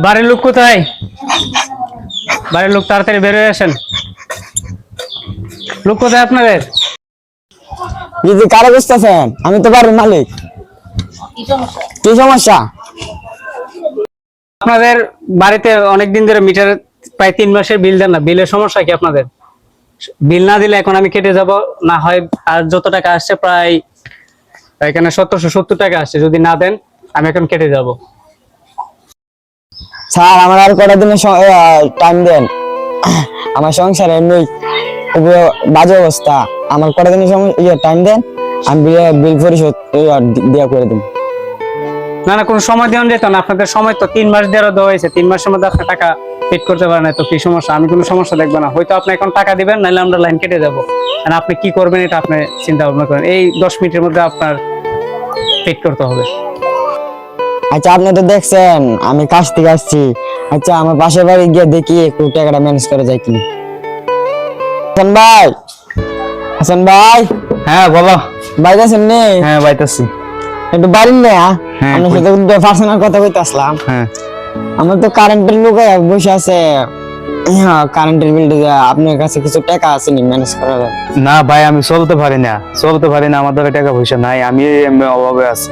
বাড়ির লোক কোথায়? বাড়ির লোক তাড়াতাড়ি বের হয়ে আসেন। লোক কোথায় আপনাদের? যদি কারে বুঝতেছেন, আমি তো বাড়ির মালিক। কি সমস্যা? আপনাদের বাড়িতে অনেকদিন ধরে মিটার প্রায় 3 মাসের বিল দেন না, বিলের সমস্যা কি আপনাদের? বিল না দিলে এখন আমি কেটে যাব, না হয় আর যত টাকা আসছে প্রায় এখানে 1770 টাকা আসছে, যদি না দেন আমি এখন কেটে যাব। স্যার, আমার আর কটা দিনের টাইম দেন। আমার সংসারে এমনি খুবই বাজে অবস্থা। আমার কটা দিনের টাইম দেন, আমি বিল পরিশোধ দিয়া করে দেব। না না, কোনো সময় দেওয়া যেত না। আপনাদের সময় তো 3 মাস দেওয়া হয়েছে। 3 মাসের মধ্যে আপনি টাকা পেড করতে পারেন না, তো কি সমস্যা? আমি কোনো সমস্যা দেখবো না। হয়তো আপনি এখন টাকা দিবেন, নাহলে আমরা লাইন কেটে যাবো। আর আপনি কি করবেন এটা আপনি চিন্তা ভাবনা করেন। এই 10 মিনিটের মধ্যে আপনার পেড করতে হবে। আচ্ছা, আপনি তো দেখছেন আমি কাজ থেকে আসছি। আচ্ছা, আমার পাশের বাড়ি গিয়ে দেখি একটু টাকাটা ম্যানেজ করে যায় কিনা। হাসান ভাই, হাসান ভাই। হ্যাঁ বলো। বাইরে আছেন নে? হ্যাঁ বাইতেছি। একটু বাড়ির না, হ্যাঁ, আপনার সাথে পার্সোনাল কথা কইতে আসলাম। হ্যাঁ, আমার তো কারেন্টের লোক বসে আছে। কারেন্টের বিলটা আপনার কাছে কিছু টাকা আছে নি ম্যানেজ করার? না ভাই, আমি চলতে পারি না, আমার দ্বারা টাকা পয়সা নাই, আমি এমনি অভাবে আছি।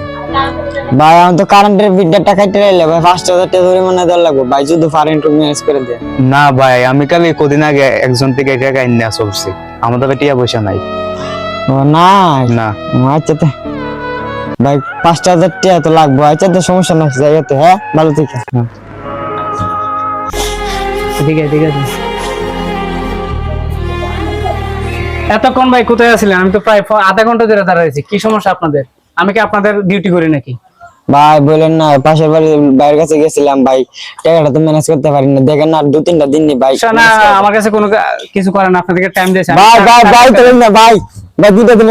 ভাই, আমার তো কারেন্টের বিলটা টাকা টাইলে ভাই 5000 টাকা ধরে মনে দেওয়া লাগবে ভাই, যদি পারেন একটু ম্যানেজ করে দেন। না ভাই, আমি কালি কদিন আগে একজন থেকে টাকা এনে চলছি, আমার দ্বারা টাকা পয়সা নাই। ও না না। আচ্ছা তো ভাই, 5000 টাকা তো লাগবে। আচ্ছা তো সমস্যা নাই, যাই তো। হ্যাঁ, ভালো থেকে। ঠিক আছে ঠিক আছে। এতক্ষণ ভাই কোথায় আছিলেন? আমি তো প্রায় আধা ঘন্টা ধরে দাঁড়াইছি। কি সমস্যা আপনাদের? আমি কি আপনাদের ডিউটি করি নাকি? ভাই বলেন না, পাশের বাড়ির ভাইয়ের কাছে গেছিলাম ভাই, টাকাটা তো ম্যানেজ করতে পারি না। দেখেন না, 2-3টা দিন নি ভাই। না, আমার কাছে কোনো কিছু করেন, আপনাদেরকে টাইম দিয়েছি। ভাই ভাই ভাই তো না ভাই, ভাই 2টা দিন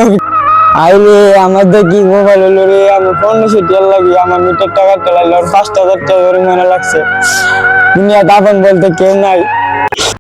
আইলে আমার দেখি মোবাইল হলো রে, আমি 1500 টাকা লাগি, আমার মিটার টাকা চালাইলো 5000 টাকা ধরে মনে লাগছে। দুনিয়া দাফন বলতে কেউ নাই।